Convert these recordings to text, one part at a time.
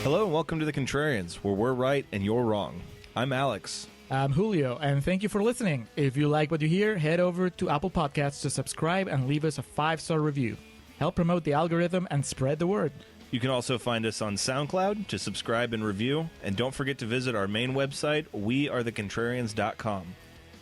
Hello and welcome to The Contrarians, where we're right and you're wrong. I'm Alex. I'm Julio, and thank you for listening. If you like what you hear, head over to Apple Podcasts to subscribe and leave us a 5-star review. Help promote the algorithm and spread the word. You can also find us on SoundCloud to subscribe and review, and don't forget to visit our main website, wearethecontrarians.com.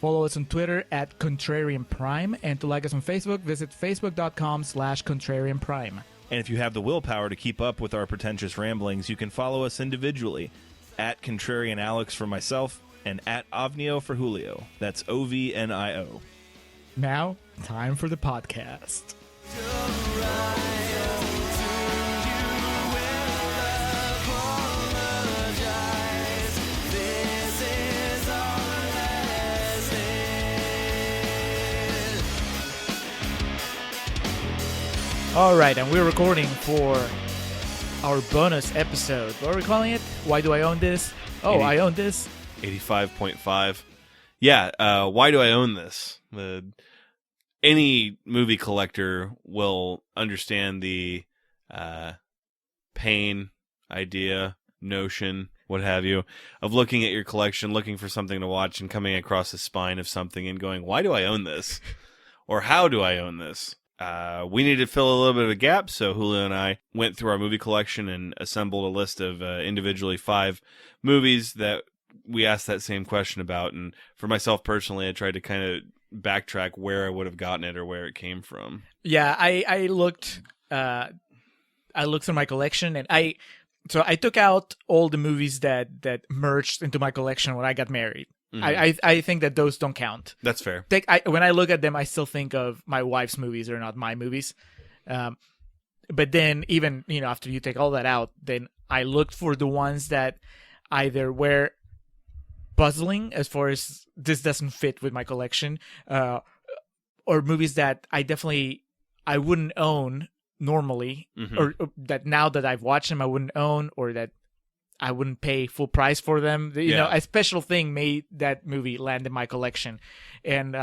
Follow us on Twitter at Contrarian Prime, and to like us on Facebook, visit facebook.com/Contrarian Prime. And if you have the willpower to keep up with our pretentious ramblings, you can follow us individually at Contrarian Alex for myself and at Ovnio for Julio. That's OVNIO. Now, time for the podcast. All right, and we're recording for our bonus episode. What are we calling it? Why do I own this? Oh, I own this. 85.5. Yeah, why do I own this? Any movie collector will understand the pain, idea, notion, what have you, of looking at your collection, looking for something to watch, and coming across the spine of something and going, why do I own this? Or how do I own this? We needed to fill a little bit of a gap, so Julio and I went through our movie collection and assembled a list of individually 5 movies that we asked that same question about. And for myself personally, I tried to kind of backtrack where I would have gotten it or where it came from. Yeah, I looked through my collection, and I took out all the movies that merged into my collection when I got married. Mm-hmm. I think that those don't count. That's fair. When I look at them, I still think of my wife's movies. They're not my movies. But then even, after you take all that out, then I looked for the ones that either were puzzling as far as this doesn't fit with my collection, or movies that I wouldn't own normally, mm-hmm. or that now that I've watched them, I wouldn't own, or that I wouldn't pay full price for them. A special thing made that movie land in my collection. And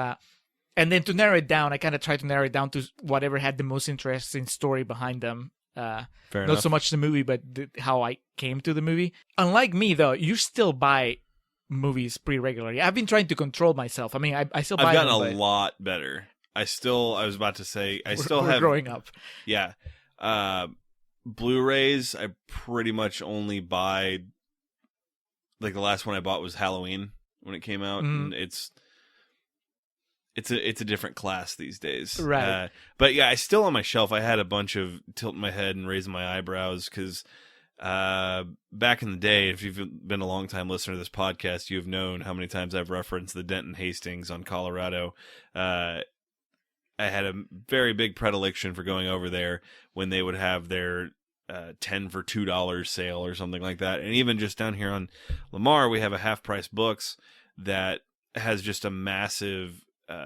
then to narrow it down, I kind of tried to narrow it down to whatever had the most interesting story behind them. Fair not enough. So much the movie, but how I came to the movie. Unlike me, though, you still buy movies pretty regularly. I've been trying to control myself. I mean, I still buy them. I've gotten a lot better. I was about to say, we're growing up. Yeah. Blu-rays, I pretty much only buy, like the last one I bought was Halloween when it came out, and it's a different class these days. Right. But yeah, I still on my shelf, I had a bunch of tilting my head and raising my eyebrows because back in the day, if you've been a long time listener to this podcast, you've known how many times I've referenced the Denton Hastings on Colorado. I had a very big predilection for going over there when they would have their 10 for $2 sale or something like that. And even just down here on Lamar, we have a Half Price Books that has just a massive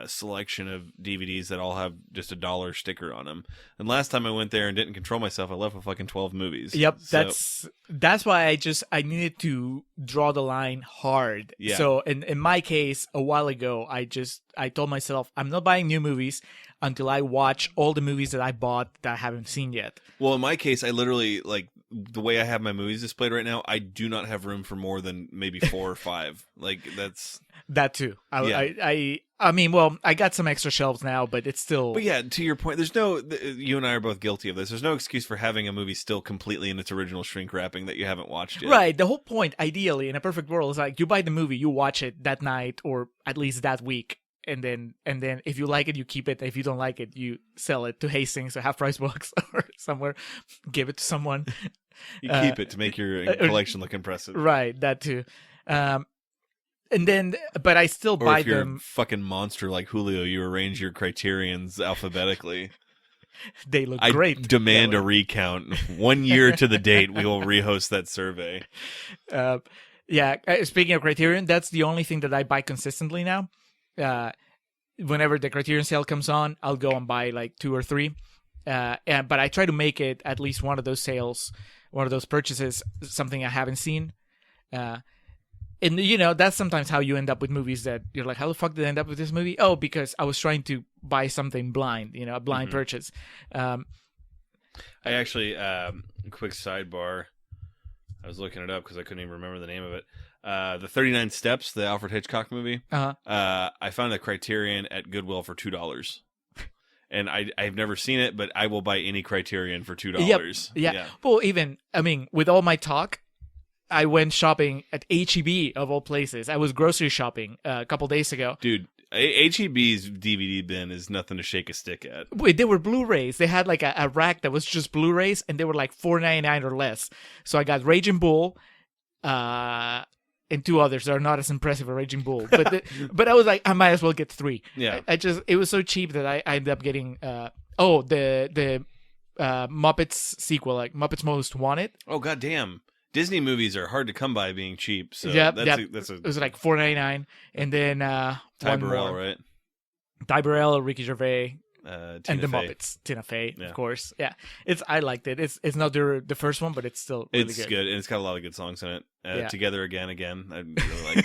selection of DVDs that all have just $1 sticker on them. And last time I went there and didn't control myself, I left with fucking 12 movies. Yep, that's why I needed to draw the line hard. Yeah. So in my case, a while ago, I told myself I'm not buying new movies until I watch all the movies that I bought that I haven't seen yet. Well, in my case, I literally, like, the way I have my movies displayed right now, I do not have room for more than maybe 4 or 5. Like, that's... That too. Yeah. I mean, well, I got some extra shelves now, but it's still... But yeah, to your point, you and I are both guilty of this. There's no excuse for having a movie still completely in its original shrink wrapping that you haven't watched yet. Right. The whole point, ideally, in a perfect world, is like you buy the movie, you watch it that night or at least that week. And then if you like it, you keep it. If you don't like it, you sell it to Hastings or Half Price Books or somewhere. Give it to someone. You keep it to make your collection look impressive. Right, that too. And then, but I still or buy if you're them. A fucking monster like Julio, you arrange your Criterions alphabetically. They look great. I demand a recount. 1 year to the date, we will rehost that survey. Yeah, speaking of Criterion, that's the only thing that I buy consistently now. Whenever the Criterion sale comes on, I'll go and buy like 2 or 3. But I try to make it at least one of those sales, one of those purchases, something I haven't seen. And, that's sometimes how you end up with movies that you're like, how the fuck did I end up with this movie? Oh, because I was trying to buy something blind, a blind purchase. I actually, quick sidebar. I was looking it up because I couldn't even remember the name of it. The 39 Steps, the Alfred Hitchcock movie. I found the Criterion at Goodwill for $2. And I've never seen it, but I will buy any Criterion for $2. Yeah. Well, with all my talk, I went shopping at H-E-B of all places. I was grocery shopping a couple days ago. Dude, H-E-B's DVD bin is nothing to shake a stick at. Wait, they were Blu-rays. They had like a rack that was just Blu-rays, and they were like $4.99 or less. So I got Raging Bull, and two others that are not as impressive as Raging Bull. But I was like, I might as well get three. Yeah. It was so cheap that I ended up getting the Muppets sequel, like Muppets Most Wanted. Oh, goddamn. Disney movies are hard to come by being cheap. So it was like $4.99, and then Ty Burrell, right? Ty Burrell, Ricky Gervais, Tina and the Fey. Muppets, Tina Fey, of course. Yeah, I liked it. It's not the first one, but it's still really It's good, and it's got a lot of good songs in it. Together Again. I really like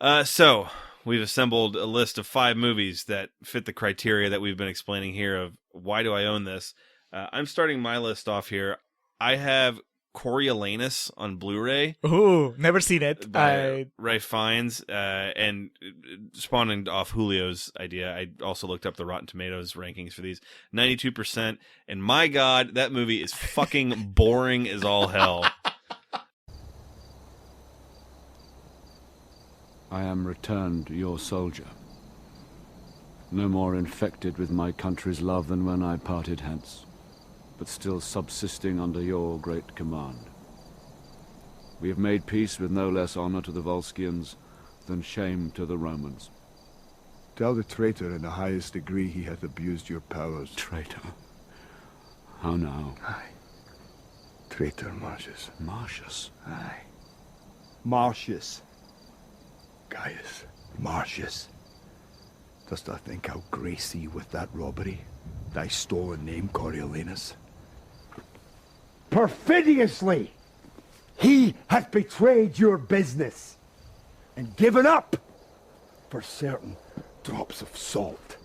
that. So we've assembled a list of 5 movies that fit the criteria that we've been explaining here of why do I own this. I'm starting my list off here. I have Coriolanus on Blu-ray. Ooh, never seen it. By Ralph Fiennes, and spawning off Julio's idea, I also looked up the Rotten Tomatoes rankings for these. 92%, and my God, that movie is fucking boring as all hell. I am returned your soldier, no more infected with my country's love than when I parted hence, but still subsisting under your great command. We have made peace with no less honor to the Volscians than shame to the Romans. Tell the traitor in the highest degree he hath abused your powers. Traitor? How now? Aye. Traitor Marcius. Marcius? Aye. Marcius. Gaius Marcius. Dost thou think I'll grace thee with that robbery? Thy stolen name, Coriolanus? Perfidiously! He hath betrayed your business and given up, for certain drops of salt,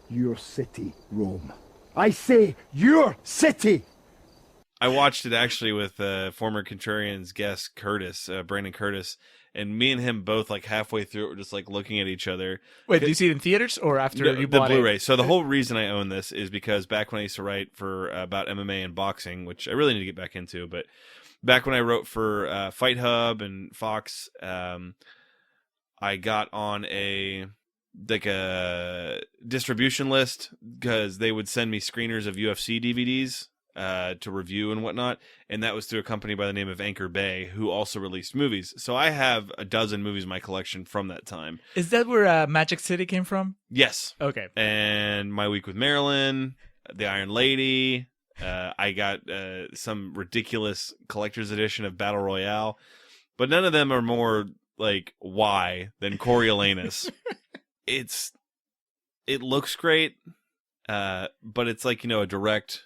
your city, Rome. I say, your city! I watched it actually with former Contrarians guest Curtis, Brandon Curtis, and me and him both like halfway through it were just like looking at each other. Wait, did you see it in theaters or after you the bought Blu-ray? it? So the whole reason I own this is because back when I used to write for about MMA and boxing, which I really need to get back into, but back when I wrote for Fight Hub and Fox, I got on a distribution list because they would send me screeners of UFC DVDs to review and whatnot, and that was through a company by the name of Anchor Bay, who also released movies. So I have a dozen movies in my collection from that time. Is that where Magic City came from? Yes. Okay. And My Week with Marilyn, The Iron Lady. I got some ridiculous collector's edition of Battle Royale, but none of them are more like why than Coriolanus. It looks great, but it's like, a direct.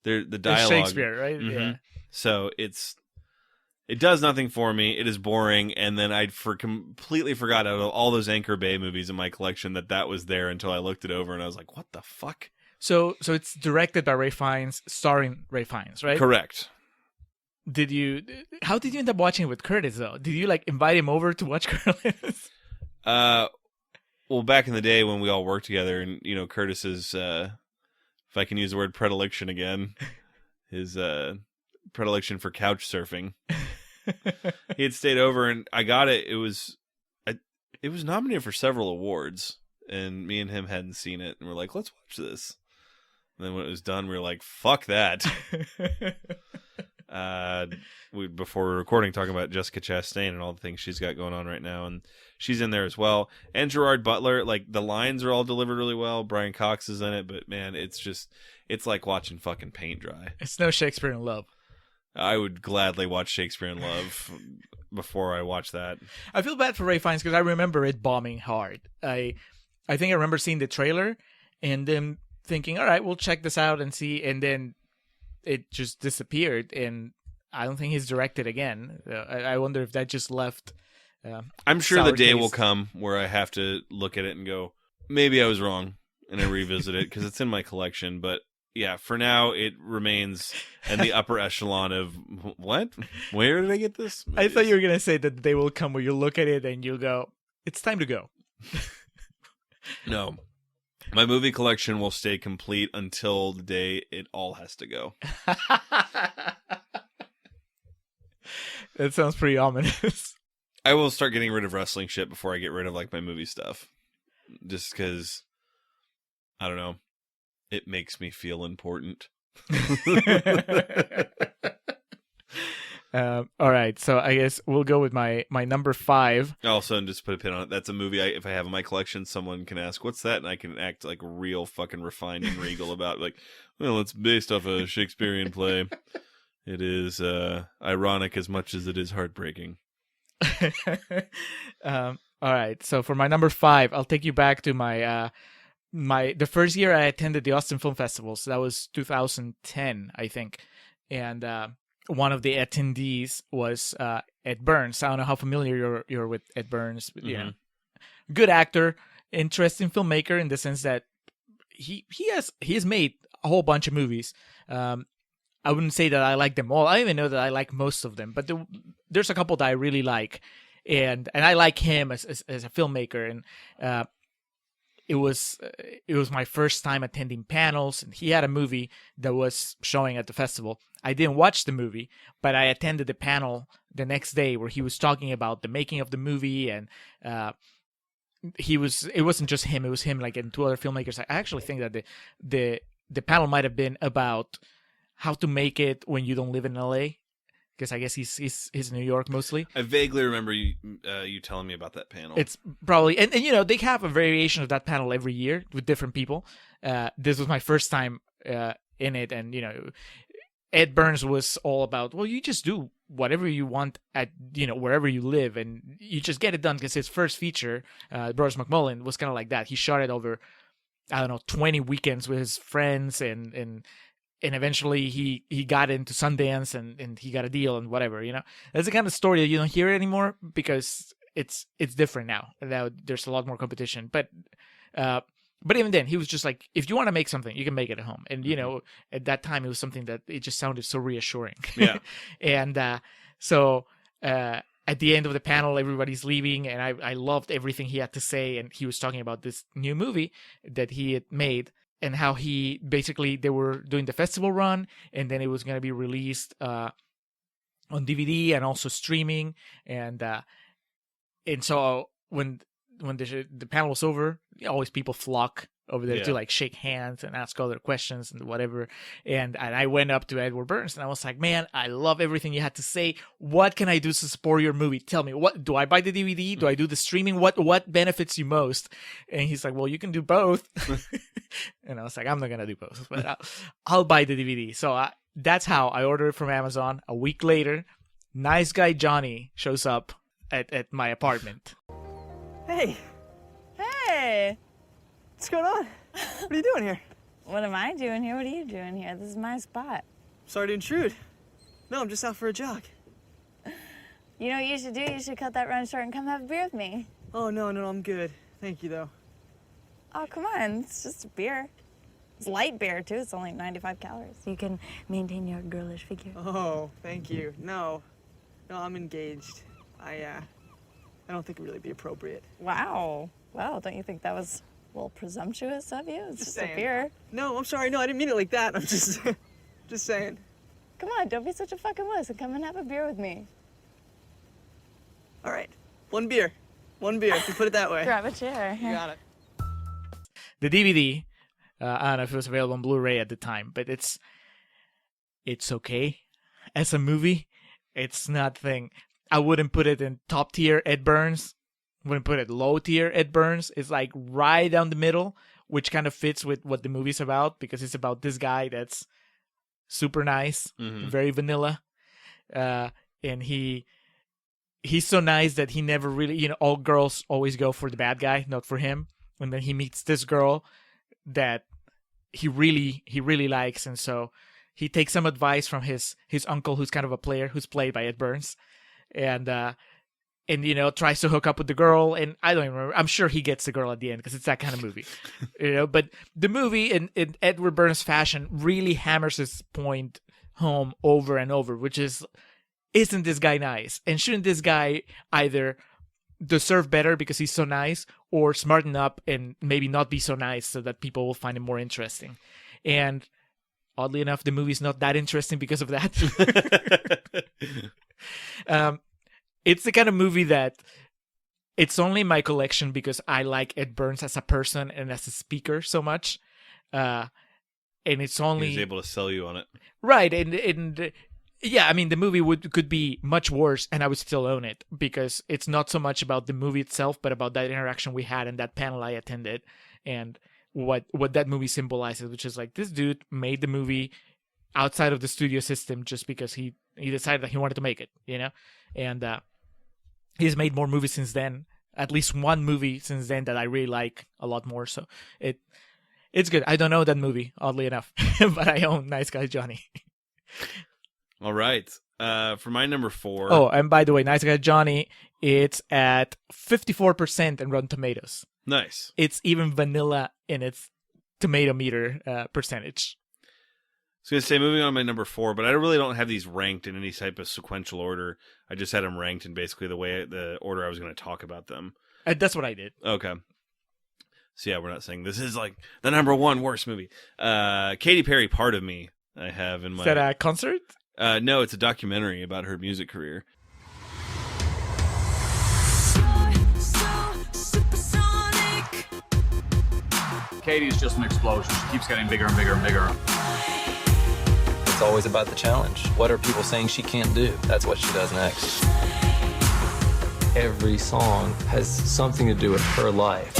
The dialogue. It's Shakespeare, right? Mm-hmm. Yeah. So it does nothing for me. It is boring, and then I completely forgot out of all those Anchor Bay movies in my collection that was there until I looked it over, and I was like, "What the fuck?" So it's directed by Ralph Fiennes, starring Ralph Fiennes, right? Correct. How did you end up watching it with Curtis though? Did you like invite him over to watch Curtis? Well, back in the day when we all worked together, and Curtis's. If I can use the word predilection again, his predilection for couch surfing. He had stayed over, and I got it. It was nominated for several awards, and me and him hadn't seen it, and we're like, let's watch this. And then when it was done, we were like, fuck that. Before we were recording, talking about Jessica Chastain and all the things she's got going on right now, and she's in there as well. And Gerard Butler, like the lines are all delivered really well. Brian Cox is in it, but man, it's like watching fucking paint dry. It's no Shakespeare in Love. I would gladly watch Shakespeare in Love before I watch that. I feel bad for Ralph Fiennes because I remember it bombing hard. I think I remember seeing the trailer and then thinking, all right, we'll check this out and see, and then it just disappeared, and I don't think he's directed again. I wonder if that just left. I'm sure the day taste. will come where I have to look at it and go, maybe I was wrong, and I revisit it because it's in my collection. But yeah, for now it remains in the upper echelon of what? Where did I get this? I thought you were gonna say that they will come where you look at it and you go, "It's time to go." No. My movie collection will stay complete until the day it all has to go. That sounds pretty ominous. I will start getting rid of wrestling shit before I get rid of like my movie stuff. Just because, I don't know, it makes me feel important. All right, so I guess we'll go with my number 5. Also, and just put a pin on it, that's a movie if I have in my collection, someone can ask, what's that? And I can act like real fucking refined and regal about like, well, it's based off a Shakespearean play. It is ironic as much as it is heartbreaking. All right, so for my number 5, I'll take you back to my the first year I attended the Austin Film Festival. So that was 2010, I think, and one of the attendees was Ed Burns. I don't know how familiar you're with Ed Burns, but yeah, good actor, interesting filmmaker in the sense that he has made a whole bunch of movies. I wouldn't say that I like them all. I don't even know that I like most of them, but there's a couple that I really like, and I like him as a filmmaker. And it was my first time attending panels, and he had a movie that was showing at the festival. I didn't watch the movie, but I attended the panel the next day where he was talking about the making of the movie, and it wasn't just him; it was him like and 2 other filmmakers. I actually think that the panel might have been about how to make it when you don't live in LA, because I guess he's in New York mostly. I vaguely remember you telling me about that panel. It's probably and you know, they have a variation of that panel every year with different people. This was my first time in it, and you know, Ed Burns was all about, well, you just do whatever you want at, you know, wherever you live, and you just get it done. Because his first feature, Brothers McMullen, was kind of like that. He shot it over, I don't know, 20 weekends with his friends, and eventually he got into Sundance and he got a deal and whatever, you know. That's the kind of story that you don't hear anymore because it's different now. There's a lot more competition. But even then, he was just like, if you want to make something, you can make it at home. And, you know, at that time, it was something that it just sounded so reassuring. Yeah. And so at the end of the panel, everybody's leaving, and I loved everything he had to say. And he was talking about this new movie that he had made, and how they were doing the festival run, and then it was going to be released on DVD and also streaming. And so when the panel was over, always people flock over there to like shake hands and ask other questions and whatever. And I went up to Edward Burns and I was like, man, I love everything you had to say. What can I do to support your movie? Tell me, what do I buy the DVD? Do I do the streaming? What benefits you most? And he's like, well, you can do both. And I was like, I'm not gonna do both, but I'll buy the DVD. So that's how I ordered it from Amazon. A week later, nice guy Johnny shows up at my apartment. Hey, what's going on? What are you doing here? What am I doing here? What are you doing here? This is my spot. Sorry to intrude. No, I'm just out for a jog. You know what you should do? You should cut that run short and come have a beer with me. Oh, no, I'm good. Thank you, though. Oh, come on. It's just a beer. It's light beer, too. It's only 95 calories. You can maintain your girlish figure. Oh, thank you. No, I'm engaged. I don't think it would really be appropriate. Wow. Well, don't you think that was a little presumptuous of you? It's just a beer. No, I'm sorry. No, I didn't mean it like that. I'm just saying. Come on, don't be such a fucking wuss and come and have a beer with me. All right. One beer, if you put it that way. Grab a chair. You got it. The DVD, I don't know if it was available on Blu-ray at the time, but it's okay as a movie. It's nothing. I wouldn't put it in top tier Ed Burns. Wouldn't put it low tier Ed Burns. It's like right down the middle, which kind of fits with what the movie's about, because it's about this guy that's super nice, very vanilla, and he's so nice that he never really, you know, all girls always go for the bad guy, not for him. And then he meets this girl that he really likes, and so he takes some advice from his uncle, who's kind of a player, who's played by Ed Burns, and and tries to hook up with the girl, and I don't even remember. I'm sure he gets the girl at the end because it's that kind of movie, But the movie, in Edward Burns fashion, really hammers his point home over and over, which is, isn't this guy nice? And shouldn't this guy either deserve better because he's so nice, or smarten up and maybe not be so nice so that people will find him more interesting? And oddly enough, the movie's not that interesting because of that. It's the kind of movie that it's only my collection because I like Ed Burns as a person and as a speaker so much. And it's only... He was able to sell you on it. Right. And yeah, I mean, the movie could be much worse and I would still own it, because it's not so much about the movie itself, but about that interaction we had and that panel I attended and what that movie symbolizes, which is like, this dude made the movie outside of the studio system just because he decided that he wanted to make it, And he's made more movies since then, at least one movie since then that I really like a lot more. So it's good. I don't know that movie, oddly enough, but I own Nice Guy Johnny. All right. For my number 4. Oh, and by the way, Nice Guy Johnny, it's at 54% in Rotten Tomatoes. Nice. It's even vanilla in its tomato meter percentage. I was going to say, moving on to my number 4, but I really don't have these ranked in any type of sequential order. I just had them ranked in basically the order I was going to talk about them. That's what I did. Okay. So yeah, we're not saying this is like the number 1 worst movie. Katy Perry, Part of Me, I have in my... Is that a concert? No, it's a documentary about her music career. Katie's just an explosion. She keeps getting bigger and bigger and bigger. It's always about the challenge. What are people saying she can't do? That's what she does next. Every song has something to do with her life.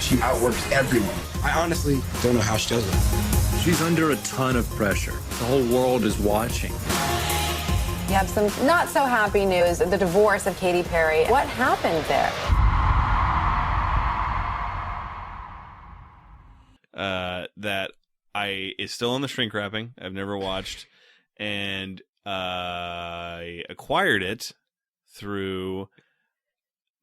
She outworks everyone. I honestly don't know how she does it. She's under a ton of pressure. The whole world is watching. You have some not so happy news, the divorce of Katy Perry. What happened there? That is still on the shrink wrapping. I've never watched, and I acquired it through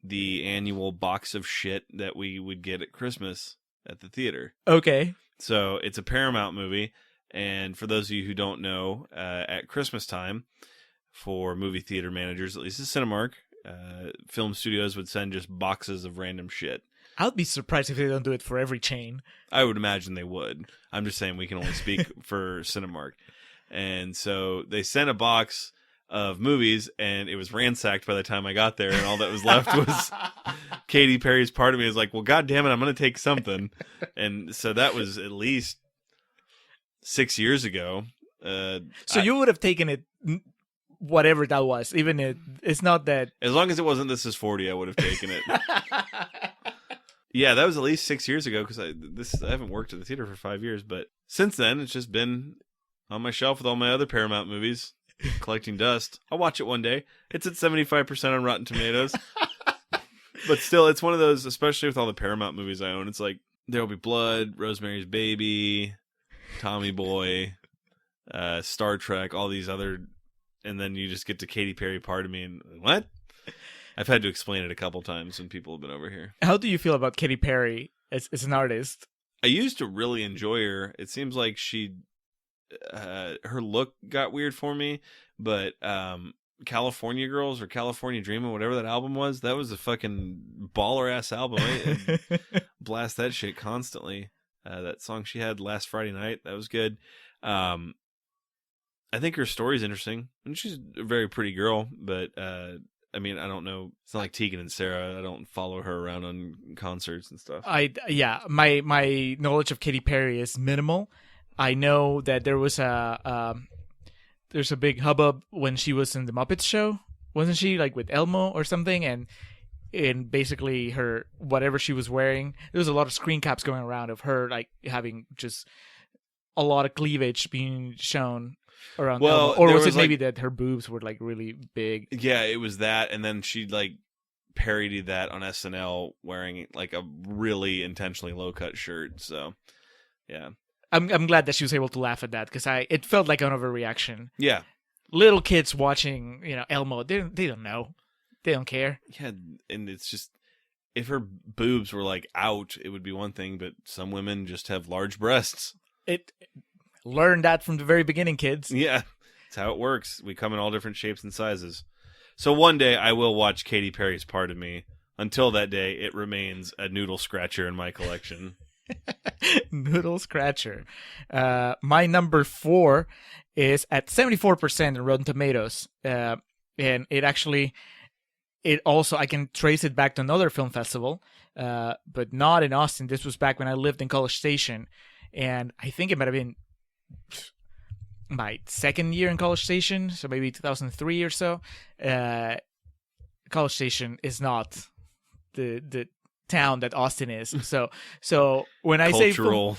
the annual box of shit that we would get at Christmas at the theater. Okay. So it's a Paramount movie, and for those of you who don't know, at Christmas time, for movie theater managers, at least at Cinemark, film studios would send just boxes of random shit. I would be surprised if they don't do it for every chain. I would imagine they would. I'm just saying we can only speak for Cinemark. And so they sent a box of movies, and it was ransacked by the time I got there, and all that was left was Katy Perry's Part of Me. I was like, well, God damn it, I'm going to take something. And so that was at least 6 years ago. So you would have taken it, whatever that was, even it's not that... As long as it wasn't This Is 40, I would have taken it. Yeah, that was at least 6 years ago, because I haven't worked at the theater for 5 years, but since then, it's just been on my shelf with all my other Paramount movies, collecting dust. I'll watch it one day. It's at 75% on Rotten Tomatoes. But still, it's one of those, especially with all the Paramount movies I own, it's like, There'll Be Blood, Rosemary's Baby, Tommy Boy, Star Trek, all these other, and then you just get to Katy Perry Part of Me, and what? I've had to explain it a couple times when people have been over here. How do you feel about Katy Perry as an artist? I used to really enjoy her. It seems like her look got weird for me, but California Girls or California Dreamin', whatever that album was, that was a fucking baller ass album. I blast that shit constantly. That song she had Last Friday Night, that was good. I think her story's interesting, and she's a very pretty girl, but I mean, I don't know. It's not like Tegan and Sarah. I don't follow her around on concerts and stuff. My knowledge of Katy Perry is minimal. I know that there was there's a big hubbub when she was in the Muppets show, wasn't she? Like with Elmo or something, and basically her whatever she was wearing. There was a lot of screen caps going around of her like having just a lot of cleavage being shown around Elmo. Or was it maybe that her boobs were like really big? Yeah, it was that, and then she like parodied that on SNL wearing like a really intentionally low cut shirt. So yeah, I'm glad that she was able to laugh at that because it felt like an overreaction. Yeah, little kids watching, Elmo. They don't know. They don't care. Yeah, and it's just, if her boobs were like out, it would be one thing, but some women just have large breasts. Learn that from the very beginning, kids. Yeah, that's how it works. We come in all different shapes and sizes. So one day I will watch Katy Perry's Part of Me. Until that day, it remains a noodle scratcher in my collection. Noodle scratcher. My number 4 is at 74% in Rotten Tomatoes. And it also, I can trace it back to another film festival, but not in Austin. This was back when I lived in College Station. And I think it might have been my second year in College Station, so maybe 2003 or so. College Station is not the town that Austin is. So when I say film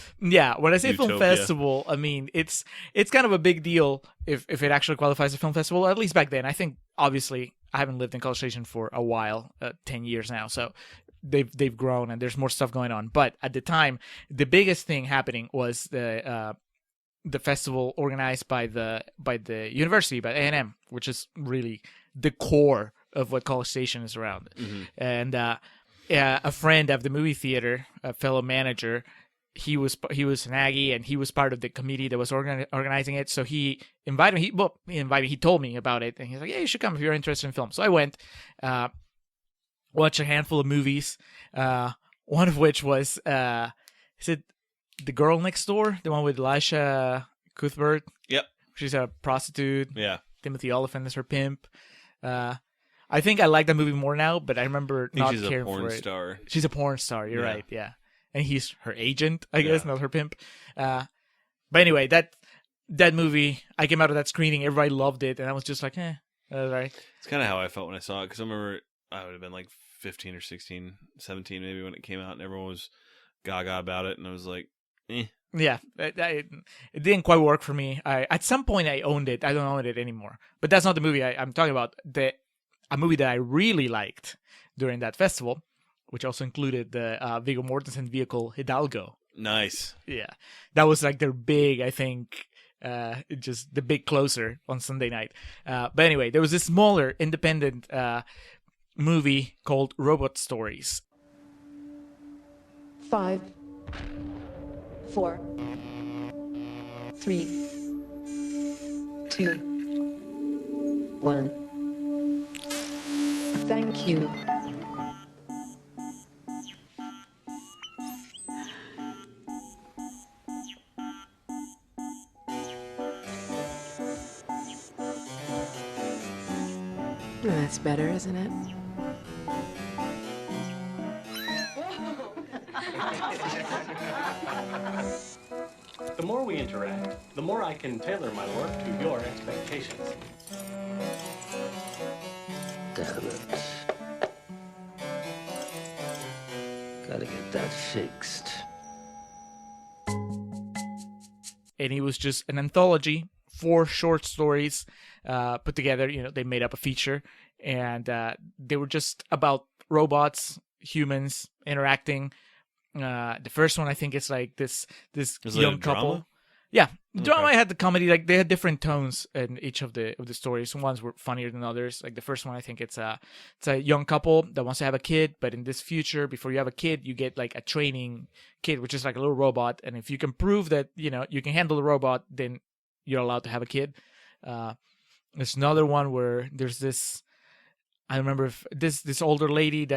festival, I mean it's kind of a big deal if it actually qualifies as a film festival. At least back then, I think obviously I haven't lived in College Station for a while, 10 years now. So they've grown and there's more stuff going on. But at the time, the biggest thing happening was the festival organized by the university, by A&M, which is really the core of what College Station is around. Mm-hmm. And a friend of the movie theater, a fellow manager, he was an Aggie, and he was part of the committee that was organizing it. So he invited me. He told me about it, and he's like, "Yeah, you should come if you're interested in film." So I went, watched a handful of movies. One of which was, is it The Girl Next Door, the one with Elisha Cuthbert? Yep. She's a prostitute. Yeah. Timothy Olyphant is her pimp. I think I like that movie more now, but I remember not caring for it. She's a porn star. She's a porn star. You're right. Yeah, and he's her agent, I guess, not her pimp. But anyway, that movie, I came out of that screening, everybody loved it, and I was just like, that was all right. It's kind of how I felt when I saw it, because I remember I would have been like 15 or 16, 17 maybe when it came out, and everyone was gaga about it, and I was like, eh. Yeah, it didn't quite work for me. At some point I owned it. I don't own it anymore. But that's not the movie I'm talking about. A movie that I really liked during that festival, which also included the Viggo Mortensen vehicle Hidalgo. Nice. Yeah, that was like their big, I think, just the big closer on Sunday night. But anyway, there was this smaller independent movie called Robot Stories. 5, 4, 3, 2, 1. Thank you. That's better, isn't it? The more we interact, the more I can tailor my work to your expectations. Damn it. Gotta get that fixed. And it was just an anthology, 4 short stories put together. They made up a feature, and they were just about robots, humans interacting. The first one, I think, it's like this young couple. Drama? Yeah, drama. I had the comedy. Like they had different tones in each of the stories. Some ones were funnier than others. Like the first one, I think it's a young couple that wants to have a kid, but in this future, before you have a kid, you get like a training kid, which is like a little robot. And if you can prove that you can handle the robot, then you're allowed to have a kid. There's another one where there's this. I remember this older lady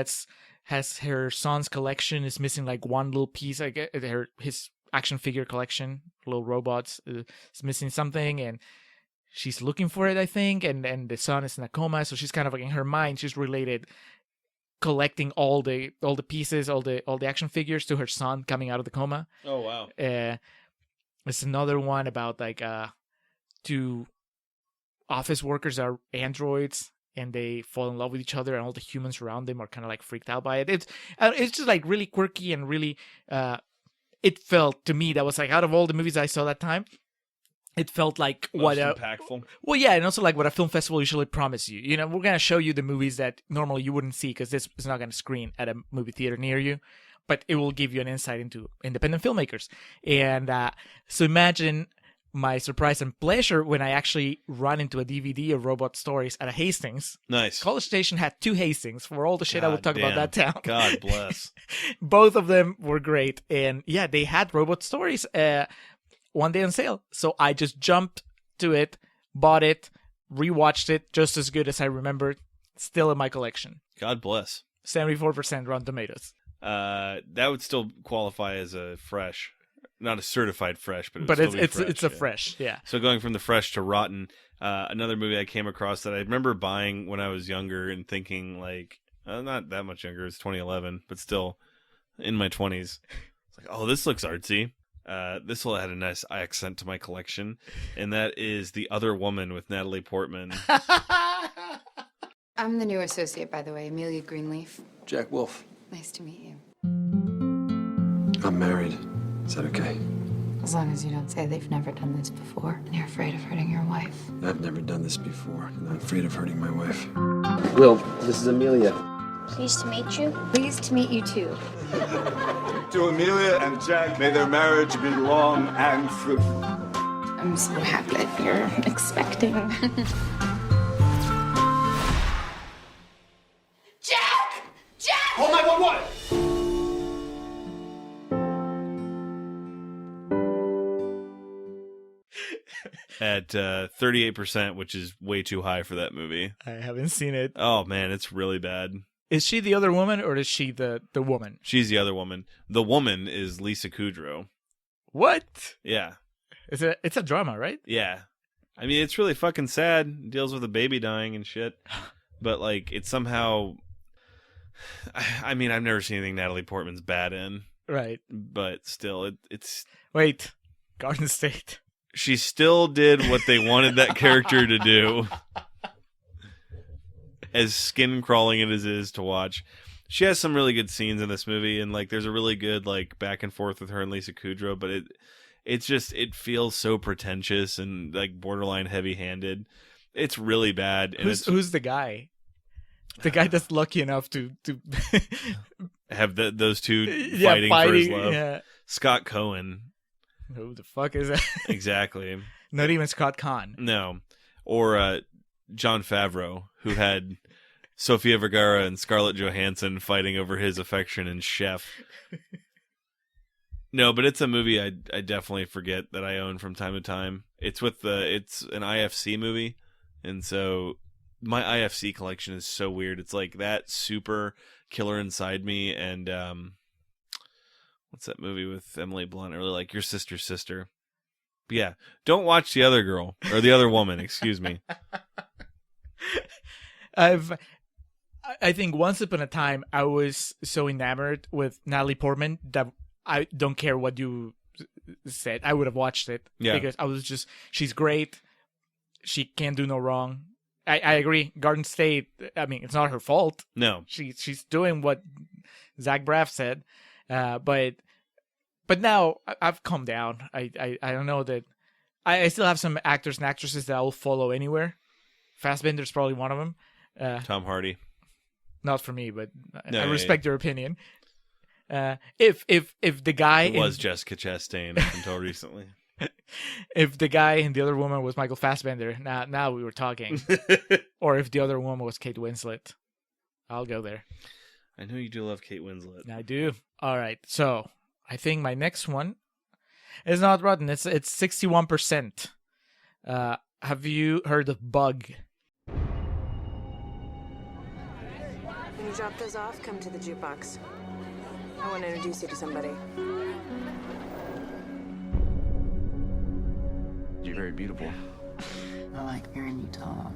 has her son's collection is missing like one little piece. Like his action figure collection, little robots, is missing something, and she's looking for it, I think, and the son is in a coma, so she's kind of like in her mind she's related collecting all the pieces, all the action figures to her son coming out of the coma. Oh wow. There's another one about like 2 office workers are androids, and they fall in love with each other, and all the humans around them are kind of like freaked out by it. It's just like really quirky and really it felt to me that was like out of all the movies I saw that time, it felt like most impactful. Well, yeah, and also like what a film festival usually promise you. We're gonna show you the movies that normally you wouldn't see because this is not gonna screen at a movie theater near you, but it will give you an insight into independent filmmakers. And so imagine my surprise and pleasure when I actually run into a DVD of Robot Stories at a Hastings. Nice. College Station had 2 Hastings for all the shit I would talk about that town. God bless. Both of them were great. And yeah, they had Robot Stories one day on sale. So I just jumped to it, bought it, rewatched it, just as good as I remembered. Still in my collection. God bless. 74% Rotten Tomatoes. That would still qualify as a fresh. Not a certified fresh, but it's a fresh, yeah. So going from the fresh to rotten, another movie I came across that I remember buying when I was younger and thinking like, not that much younger, it's 2011, but still in my 20s. It's like, oh, this looks artsy. This will add a nice accent to my collection, and that is The Other Woman with Natalie Portman. I'm the new associate, by the way, Amelia Greenleaf. Jack Wolf. Nice to meet you. I'm married. Is that okay? As long as you don't say they've never done this before and you're afraid of hurting your wife. I've never done this before, and I'm afraid of hurting my wife. Will, this is Amelia. Pleased to meet you. Pleased to meet you, too. To Amelia and Jack, may their marriage be long and fruitful. I'm so happy that you're expecting. Jack! Jack! Call 911! At 38%, which is way too high for that movie. I haven't seen it. Oh man, it's really bad. Is she the other woman or is she the woman? She's the other woman. The woman is Lisa Kudrow. What? Yeah. It's a drama, right? Yeah. I mean, it's really fucking sad. It deals with a baby dying and shit. But like, it's somehow... I mean, I've never seen anything Natalie Portman's bad in. Right. But still, it's... Wait. Garden State. She still did what they wanted that character to do. As skin crawling it is to watch. She has some really good scenes in this movie, and like there's a really good like back and forth with her and Lisa Kudrow, but it feels so pretentious and like borderline heavy-handed. It's really bad. And who's the guy? The guy that's lucky enough to have those two fighting for his love. Yeah. Scott Cohen. Who the fuck is that? Exactly. Not even Scott Conn. No. Or Jon Favreau, who had Sofia Vergara and Scarlett Johansson fighting over his affection in Chef. No, but it's a movie I definitely forget that I own from time to time. It's an IFC movie, and so my IFC collection is so weird. It's like that, Super, Killer Inside Me, and what's that movie with Emily Blunt? I really like Your Sister's Sister. But yeah, don't watch The Other Girl, or The Other Woman, excuse me. I think once upon a time I was so enamored with Natalie Portman that I don't care what you said, I would have watched it. Yeah. Because I was just, she's great. She can't do no wrong. I agree. Garden State, I mean, it's not her fault. No. She's doing what Zach Braff said. But now I've calmed down. I don't know that I still have some actors and actresses that I will follow anywhere. Fassbender's probably one of them. Tom Hardy. Not for me, but No, I respect your opinion. If the guy It was Jessica Chastain up until recently. If the guy and the other woman was Michael Fassbender, now we were talking. Or if the other woman was Kate Winslet, I'll go there. I know you do love Kate Winslet. I do. All right, so I think my next one is not rotten. It's 61%. Have you heard of Bug? When you drop those off, come to the jukebox. I want to introduce you to somebody. You're very beautiful. I like hearing you talk.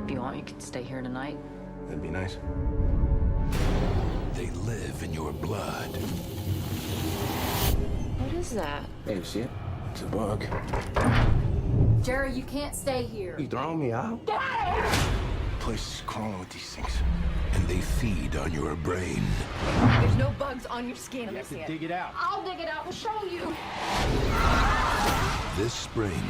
If you want, you can stay here tonight. That'd be nice. They live in your blood. What is that? Hey, you see it? It's a bug. Jerry, you can't stay here. You throwing me out? Get out of here! Place is crawling with these things. And they feed on your brain. There's no bugs on your skin. You have to dig it out. I'll dig it out and show you. This spring,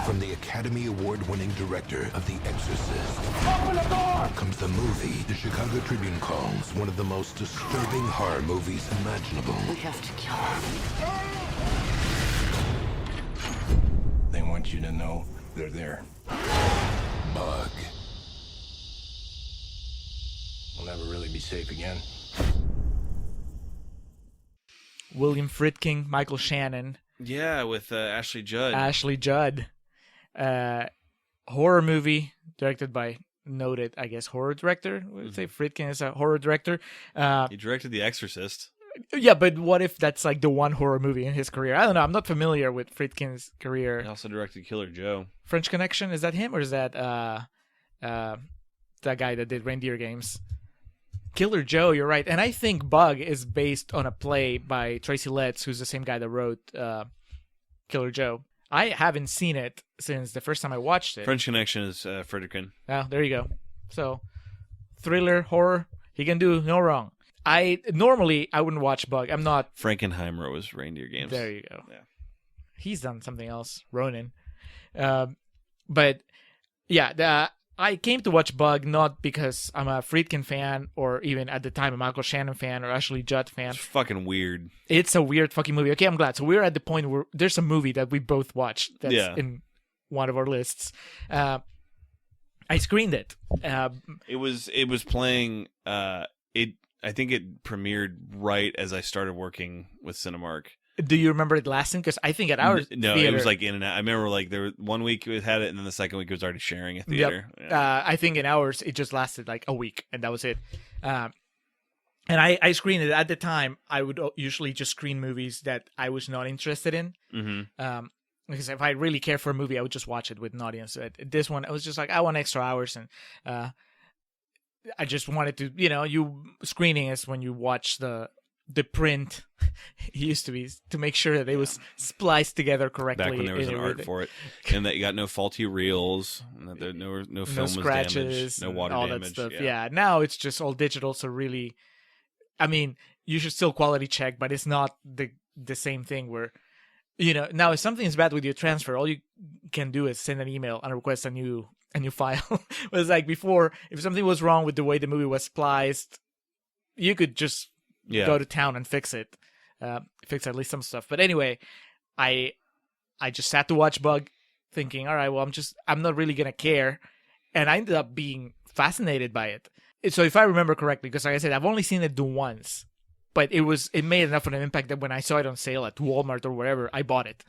from the Academy Award-winning director of The Exorcist, Open the door! comes the movie the Chicago Tribune calls one of the most disturbing horror movies imaginable. We have to kill her. want you to know they're there. Bug. We'll never really be safe again. William Friedkin, Michael Shannon. Yeah, with Ashley Judd. Ashley Judd. Horror movie directed by noted, I guess, horror director. Would say Friedkin is a horror director. He directed The Exorcist. Yeah, but what if that's like the one horror movie in his career? I don't know. I'm not familiar with Friedkin's career. He also directed Killer Joe. French Connection, is that him or is that that guy that did Reindeer Games? Killer Joe, you're right. And I think Bug is based on a play by Tracy Letts, who's the same guy that wrote Killer Joe. I haven't seen it since the first time I watched it. French Connection is Friedkin. Oh, there you go. So, thriller, horror, he can do no wrong. Normally I wouldn't watch Bug. I'm not. Frankenheimer was Reindeer Games. There you go. Yeah. He's done something else, Ronin. But yeah, I came to watch Bug not because I'm a Friedkin fan or even at the time a Michael Shannon fan or Ashley Judd fan. It's fucking weird. It's a weird fucking movie. Okay, I'm glad. So we're at the point where there's a movie that we both watched that's in one of our lists. I screened it. It was playing. I think it premiered right as I started working with Cinemark. Do you remember it lasting? Because I think at our no, theater, it was like in and out. I remember like there 1 week it had it, and then the second week it was already sharing a theater. Yep. Yeah. I think in ours it just lasted like a week, and that was it. And I screened it at the time. I would usually just screen movies that I was not interested in. Mm-hmm. Because if I really care for a movie, I would just watch it with an audience. This one, I was just like, I want extra hours, and I just wanted to, you screening is when you watch the print. It used to be to make sure that it was spliced together correctly. Back when there was an art for it, and that you got no faulty reels, and that there no film scratches, was damaged, no water all damage. That stuff. Yeah, now it's just all digital. So really, I mean, you should still quality check, but it's not the same thing where. Now if something is bad with your transfer, all you can do is send an email and request a new file. Whereas like before, if something was wrong with the way the movie was spliced, you could just go to town and fix it, fix at least some stuff. But anyway, I just sat to watch Bug, thinking, all right, well, I'm not really gonna care, and I ended up being fascinated by it. So if I remember correctly, because like I said, I've only seen it once. But it made enough of an impact that when I saw it on sale at Walmart or wherever, I bought it.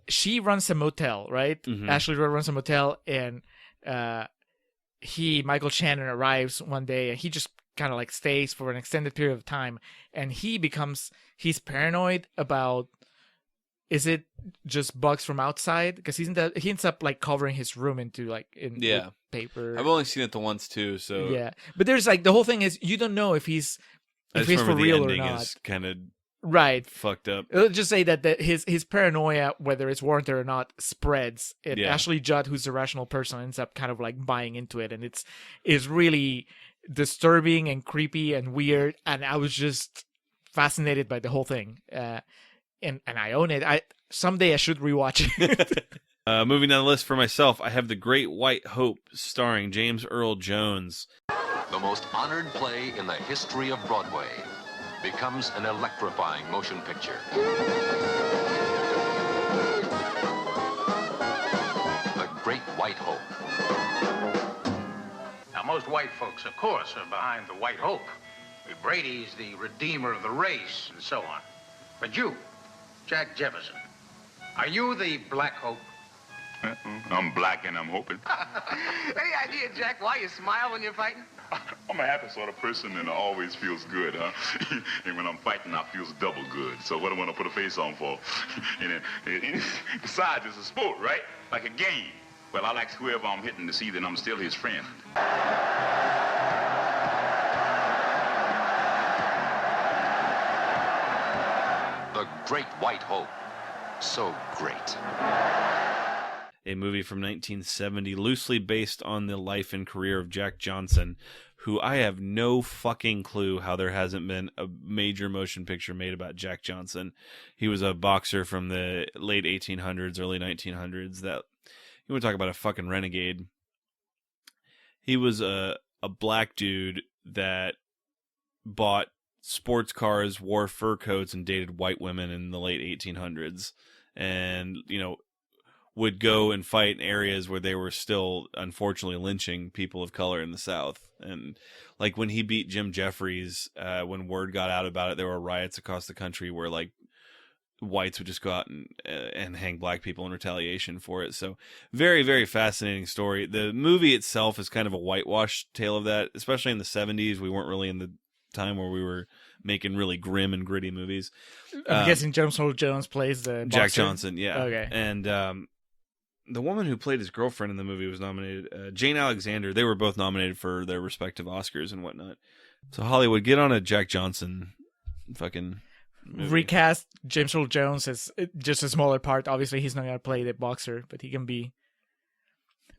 She runs a motel, right? Mm-hmm. Ashley runs a motel, and Michael Shannon, arrives one day, and he just kind of like stays for an extended period of time, and he's paranoid about, is it just bugs from outside? Because he ends up like covering his room into like with paper. I've only seen it the once too, so yeah. But there's like the whole thing is you don't know if he's for real or not. Is kind of right fucked up. Let's just say that his paranoia, whether it's warranted or not, spreads. And Ashley Judd, who's a rational person, ends up kind of like buying into it, and it's really disturbing and creepy and weird. And I was just fascinated by the whole thing. And I own it. Someday I should rewatch it. Moving down the list for myself, I have The Great White Hope, starring James Earl Jones. The most honored play in the history of Broadway becomes an electrifying motion picture. The Great White Hope. Now, most white folks, of course, are behind the White Hope. Brady's the redeemer of the race, and so on. But you, Jack Jefferson, are you the Black Hope? I'm black and I'm hoping. Any idea, Jack, why you smile when you're fighting? I'm a happy sort of person and it always feels good, huh? And when I'm fighting, I feels double good. So what do I want to put a face on for? And besides, it's a sport, right? Like a game. Well, I like whoever I'm hitting to see that I'm still his friend. The Great White Hope. So great. A movie from 1970, loosely based on the life and career of Jack Johnson, who I have no fucking clue how there hasn't been a major motion picture made about Jack Johnson. He was a boxer from the late 1800s, early 1900s. That you want to talk about a fucking renegade. He was a black dude that bought sports cars, wore fur coats, and dated white women in the late 1800s. and would go and fight in areas where they were still unfortunately lynching people of color in the South. And like when he beat Jim Jeffries, when word got out about it, there were riots across the country where like whites would just go out and hang black people in retaliation for it. So very, very fascinating story. The movie itself is kind of a whitewash tale of that, especially in the 70s. We weren't really in the time where we were making really grim and gritty movies. I'm guessing James Earl Jones plays the Jack boxer? Johnson, yeah. Okay. And the woman who played his girlfriend in the movie was nominated, Jane Alexander. They were both nominated for their respective Oscars and whatnot. So Hollywood, get on a Jack Johnson fucking movie. Recast James Earl Jones as just a smaller part. Obviously, he's not going to play the boxer, but he can be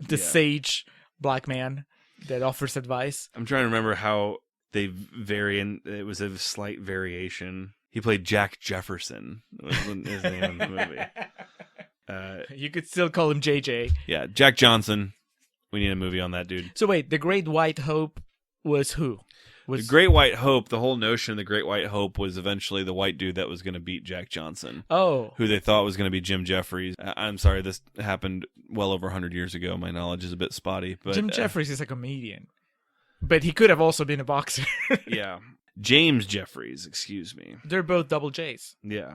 the sage black man that offers advice. I'm trying to remember how they vary, and it was a slight variation. He played Jack Jefferson, was his name in the movie. You could still call him JJ. Yeah, Jack Johnson. We need a movie on that dude. So wait, the Great White Hope was who? The Great White Hope, the whole notion of the Great White Hope was eventually the white dude that was going to beat Jack Johnson. Oh. Who they thought was going to be Jim Jeffries. I'm sorry, this happened well over 100 years ago. My knowledge is a bit spotty. But Jim Jeffries is a comedian. But he could have also been a boxer. Yeah. James Jeffries, excuse me. They're both double J's. Yeah.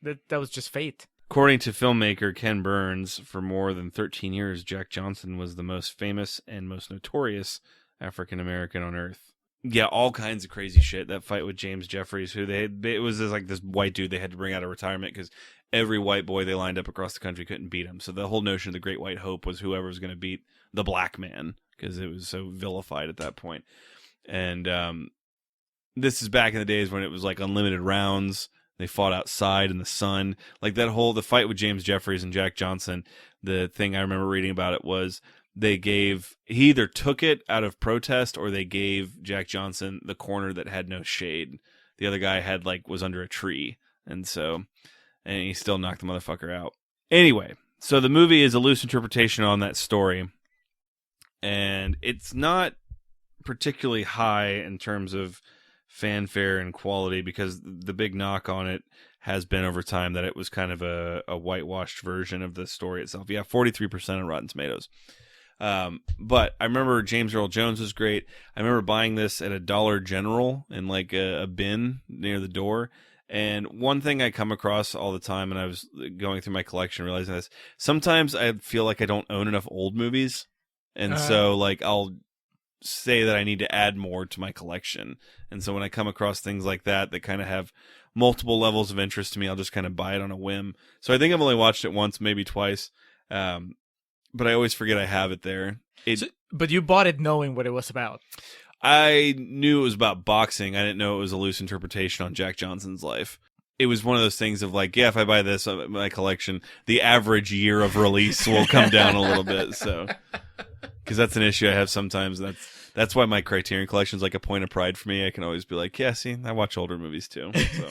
That was just fate. According to filmmaker Ken Burns, for more than 13 years, Jack Johnson was the most famous and most notorious African American on Earth. Yeah, all kinds of crazy shit. That fight with James Jeffries, it was like this white dude they had to bring out of retirement because every white boy they lined up across the country couldn't beat him. So the whole notion of the Great White Hope was whoever was going to beat the black man because it was so vilified at that point. And this is back in the days when it was like unlimited rounds. They fought outside in the sun. Like the fight with James Jeffries and Jack Johnson, the thing I remember reading about it was he either took it out of protest or they gave Jack Johnson the corner that had no shade. The other guy was under a tree. And he still knocked the motherfucker out. Anyway, so the movie is a loose interpretation on that story. And it's not particularly high in terms of fanfare and quality because the big knock on it has been over time that it was kind of a whitewashed version of the story itself. Yeah, 43% on Rotten Tomatoes. But I remember James Earl Jones was great. I remember buying this at a Dollar General in like a bin near the door. And one thing I come across all the time, and I was going through my collection realizing this, sometimes I feel like I don't own enough old movies. And so like I'll say that I need to add more to my collection. And so when I come across things like that kind of have multiple levels of interest to me, I'll just kind of buy it on a whim. So I think I've only watched it once, maybe twice. But I always forget I have it there. But you bought it knowing what it was about. I knew it was about boxing. I didn't know it was a loose interpretation on Jack Johnson's life. It was one of those things of like, yeah, if I buy this, my collection, the average year of release will come down a little bit. So, because that's an issue I have sometimes. That's why my Criterion collection is like a point of pride for me. I can always be like, yeah, see, I watch older movies too. So.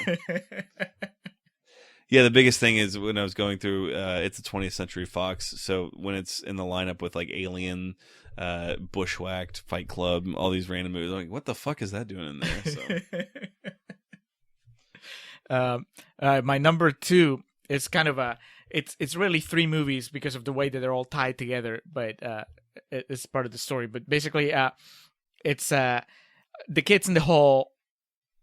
Yeah, the biggest thing is when I was going through, it's a 20th Century Fox. So when it's in the lineup with like Alien, Bushwhacked, Fight Club, all these random movies, I'm like, what the fuck is that doing in there? So. My number 2 is kind of it's really 3 movies because of the way that they're all tied together, but it's part of the story. But basically, it's The Kids in the Hall,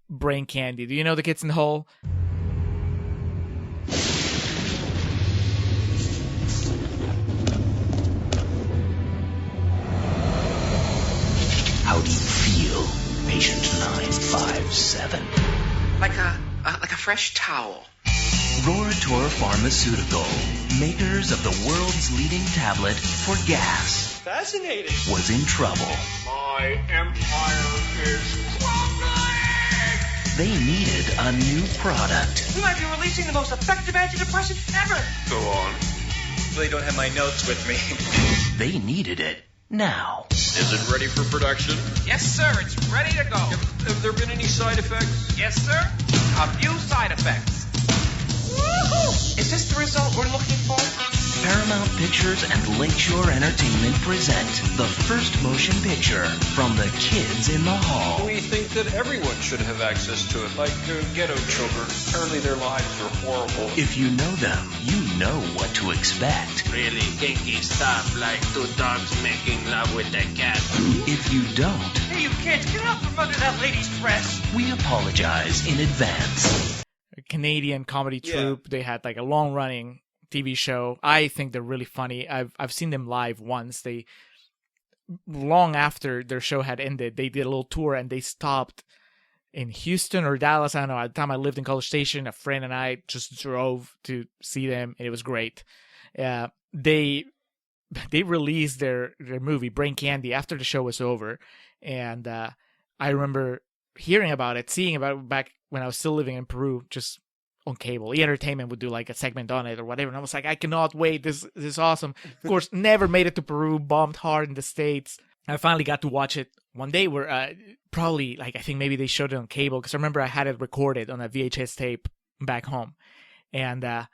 Brain Candy. Do you know The Kids in the Hall? How do you feel, patient 957? Like a fresh towel. Roritor Pharmaceutical, makers of the world's leading tablet for gas, Fascinating. was in trouble. My empire is crumbling. They needed a new product. We might be releasing the most effective antidepressant ever. Go on. Really don't have my notes with me. They needed it now. Is it ready for production? Yes, sir. It's ready to go. Have there been any side effects? Yes, sir. A few side effects. Woohoo! Is this the result we're looking for? Paramount Paramount Pictures and Lakeshore Entertainment present the first motion picture from the kids in the hall. We think that everyone should have access to it, like ghetto children. Apparently their lives are horrible. If you know them, you know what to expect. Really kinky stuff like two dogs making love with a cat. If you don't, Hey, you kids, get out from under that lady's dress. we apologize in advance. A Canadian comedy troupe. They had like a long-running TV show. I think they're really funny. I've seen them live once. They long after their show had ended, they did a little tour and they stopped in Houston or Dallas. I don't know. At the time I lived in College Station, a friend and I just drove to see them, and it was great. They released their movie Brain Candy after the show was over, and I remember hearing about it, seeing about it back when I was still living in Peru, just on cable. E! Entertainment would do like a segment on it or whatever, and I was like, I cannot wait. This is awesome. Of course, never made it to Peru, bombed hard in the States. I finally got to watch it one day where probably, like, I think maybe they showed it on cable, because I remember I had it recorded on a VHS tape back home, and I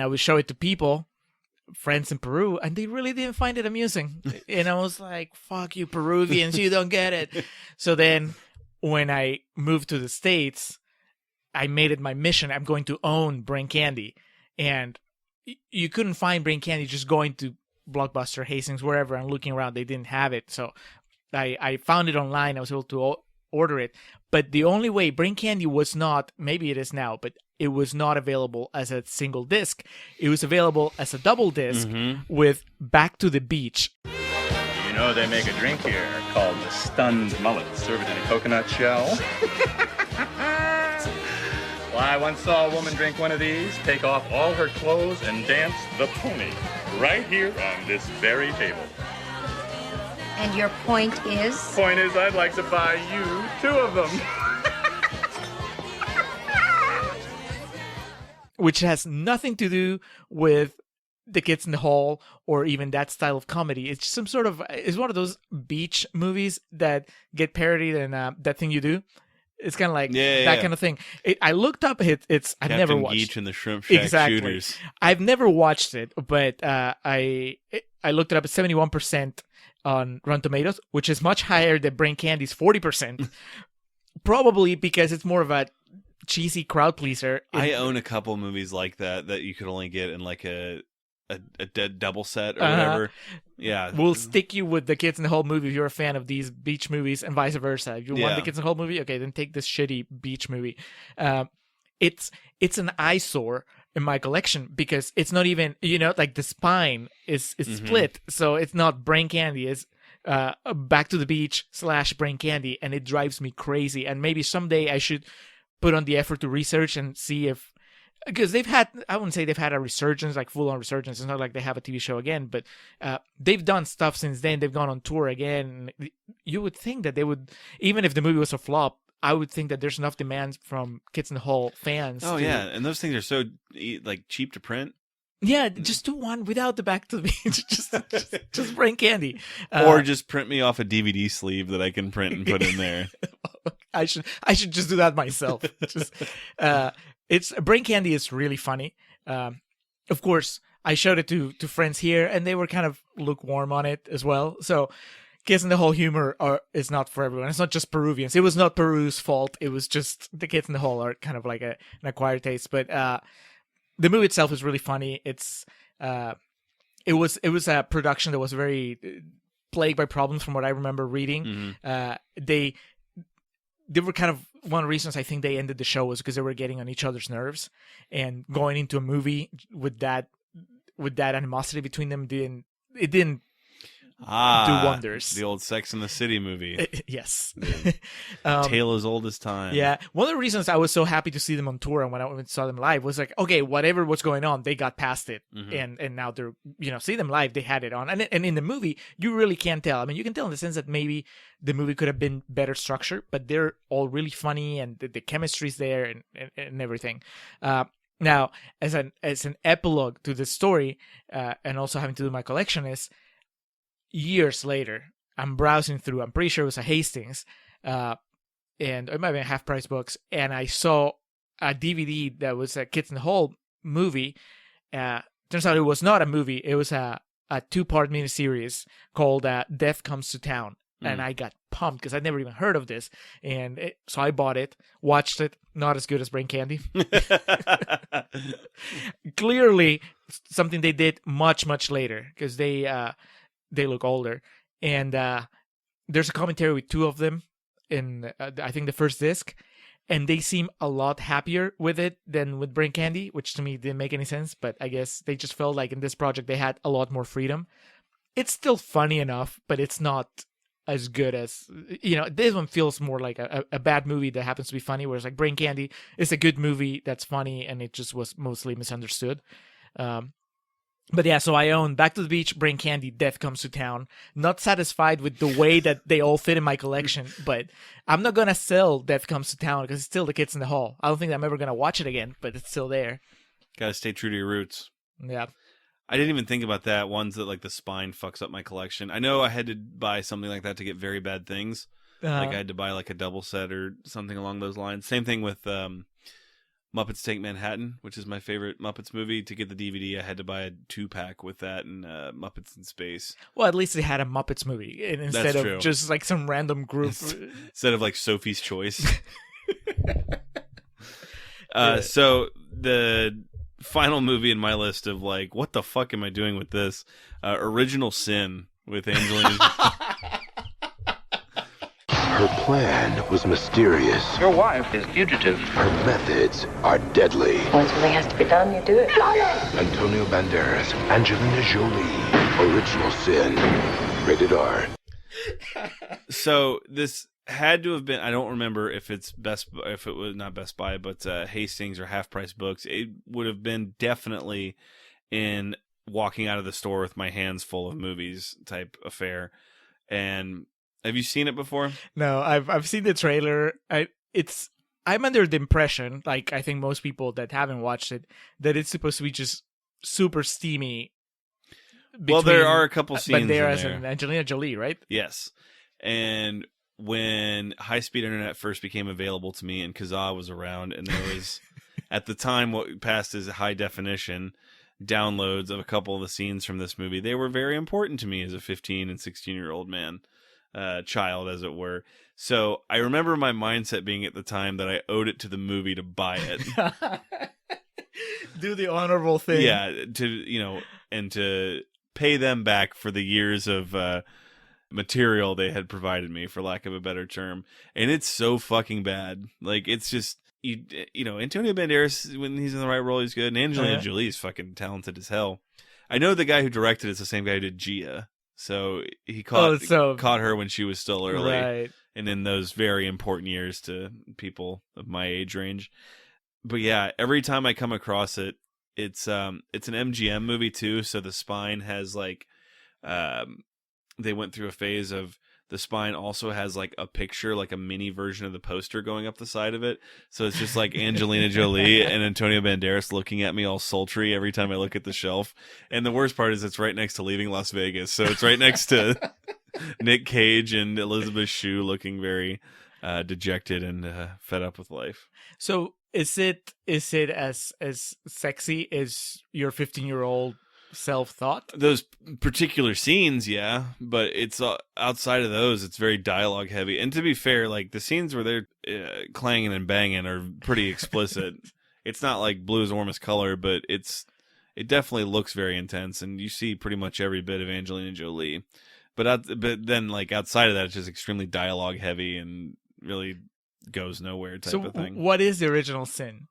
would show it to people, friends in Peru, and they really didn't find it amusing. And I was like, fuck you Peruvians, you don't get it. So then when I moved to the States, I made it my mission. I'm going to own Brain Candy. And you couldn't find Brain Candy just going to Blockbuster, Hastings, wherever, and looking around. They didn't have it. So I found it online. I was able to order it. But the only way, Brain Candy was not, maybe it is now, but it was not available as a single disc. It was available as a double disc with Back to the Beach. You know they make a drink here called the Stunned Mullet. Serve it in a coconut shell. Well, I once saw a woman drink one of these, take off all her clothes, and dance the pony right here on this very table. And your point is? Point is, I'd like to buy you 2 of them. Which has nothing to do with The Kids in the Hall or even that style of comedy. It's just some sort of, it's one of those beach movies that get parodied in That Thing You Do. It's kind of like that kind of thing. I looked up it's I've never watched Geach and the Shrimp Shack Shooters. I've never watched it, but I looked it up at 71% on Rotten Tomatoes, which is much higher than Brain Candy's 40%. Probably because it's more of a cheesy crowd pleaser. I own a couple movies like that you could only get in like a dead double set or whatever. Yeah. We'll stick you with The Kids in the Hall movie if you're a fan of these beach movies, and vice versa. If you want The Kids in the Hall movie, okay, then take this shitty beach movie. It's an eyesore in my collection because it's not even, like the spine is split. So it's not Brain Candy. It's Back to the Beach / Brain Candy, and it drives me crazy. And maybe someday I should put on the effort to research and see if, because I wouldn't say they've had a resurgence, like full-on resurgence. It's not like they have a TV show again, but they've done stuff since then. They've gone on tour again. You would think that they would, even if the movie was a flop, I would think that there's enough demand from Kids in the Hall fans. Oh, yeah, and those things are so like cheap to print. Yeah, just do one without the Back to the Beach. just Brain Candy. Or just print me off a DVD sleeve that I can print and put in there. I should just do that myself. It's Brain Candy is really funny. Of course, I showed it to friends here, and they were kind of lukewarm on it as well. So, Kids in the Hall humor is not for everyone. It's not just Peruvians. It was not Peru's fault. It was just the Kids in the Hall are kind of like an acquired taste. But the movie itself is really funny. It's it was a production that was very plagued by problems, from what I remember reading. They were kind of, one of the reasons I think they ended the show was because they were getting on each other's nerves, and going into a movie with that animosity between them didn't do wonders. The old Sex and the City movie. Yes. Tale as old as time. Yeah. One of the reasons I was so happy to see them on tour and when I saw them live was like, okay, whatever was going on, they got past it. And now they're, see them live, they had it on. And in the movie, you really can't tell. I mean, you can tell in the sense that maybe the movie could have been better structured, but they're all really funny and the chemistry's there and everything. Now, as an epilogue to the story, and also having to do my collection is, years later, I'm browsing through, I'm pretty sure it was a Hastings, and it might have been Half Price Books, and I saw a DVD that was a Kids in the Hall movie, turns out it was not a movie. It was a 2-part miniseries called Death Comes to Town. And I got pumped because I'd never even heard of this. And so I bought it, watched it. Not as good as Brain Candy. Clearly, something they did much, much later because they look older. And there's a commentary with 2 of them in, I think, the first disc. And they seem a lot happier with it than with Brain Candy, which to me didn't make any sense. But I guess they just felt like in this project they had a lot more freedom. It's still funny enough, but it's not as good as, this one feels more like a bad movie that happens to be funny, whereas like Brain Candy is a good movie that's funny and it just was mostly misunderstood. But yeah, so I own Back to the Beach, Brain Candy, Death Comes to Town. Not satisfied with the way that they all fit in my collection, but I'm not going to sell Death Comes to Town because it's still The Kids in the Hall. I don't think I'm ever going to watch it again, but it's still there. Gotta stay true to your roots. Yeah. I didn't even think about that. Ones that like the spine fucks up my collection. I know I had to buy something like that to get Very Bad Things. Like I had to buy like a double set or something along those lines. Same thing with Muppets Take Manhattan, which is my favorite Muppets movie. To get the DVD, I had to buy a 2-pack with that and Muppets in Space. Well, at least they had a Muppets movie instead of just like some random group. Instead of like Sophie's Choice. So the final movie in my list of like, what the fuck am I doing with this? Original Sin with Angelina. Her plan was mysterious. Your wife is fugitive. Her methods are deadly. When something has to be done, you do it. Antonio Banderas, Angelina Jolie, Original Sin, rated R. So this had to have been, I don't remember if it was not Best Buy, but Hastings or Half Price Books. It would have been definitely in walking out of the store with my hands full of movies type affair. And have you seen it before? No, I've seen the trailer. I'm under the impression, like I think most people that haven't watched it, that it's supposed to be just super steamy. Well, there are a couple scenes Banderas in there. And Angelina Jolie, right? Yes. And when high-speed internet first became available to me and Kazaa was around, and there was, at the time, what passed as high definition downloads of a couple of the scenes from this movie, they were very important to me as a 15 and 16-year-old man, child, as it were. So I remember my mindset being at the time that I owed it to the movie to buy it. Do the honorable thing. Yeah, and to pay them back for the years of material they had provided me, for lack of a better term. And it's so fucking bad. Like, it's just, Antonio Banderas, when he's in the right role, he's good. And Angelina Jolie is fucking talented as hell. I know the guy who directed it's the same guy who did Gia. So he caught her when she was still early. Right. And in those very important years to people of my age range. But yeah, every time I come across it, it's an MGM movie too. So the spine has like, they went through a phase of the spine also has like a picture, like a mini version of the poster going up the side of it. So it's just like Angelina Jolie and Antonio Banderas looking at me all sultry every time I look at the shelf. And the worst part is it's right next to Leaving Las Vegas. So it's right next to Nick Cage and Elizabeth Shue looking very dejected and fed up with life. So is it as sexy as your 15-year-old self-thought? Those particular scenes, yeah, but it's outside of those, it's very dialogue heavy. And to be fair, like the scenes where they're clanging and banging are pretty explicit. It's not like Blue is the Warmest Color, but it definitely looks very intense, and you see pretty much every bit of Angelina Jolie. But then like outside of that, it's just extremely dialogue heavy and really goes nowhere type of thing. So what is the original sin?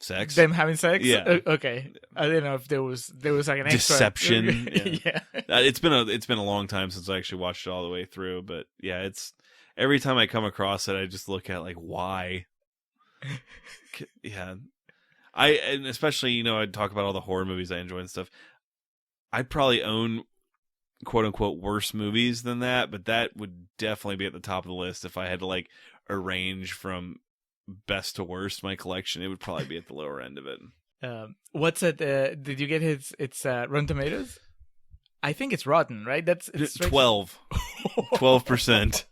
Sex? Them having sex? Yeah. Okay. I didn't know if there was like an extra deception. Yeah. It's been a long time since I actually watched it all the way through, but yeah, it's every time I come across it, I just look at like why. Yeah. And especially, I talk about all the horror movies I enjoy and stuff. I'd probably own quote unquote worse movies than that, but that would definitely be at the top of the list if I had to like arrange from best to worst my collection. It would probably be at the lower end of it. What's it? Did you get it's Rotten Tomatoes? I think it's rotten, right? It's 12%. 12%.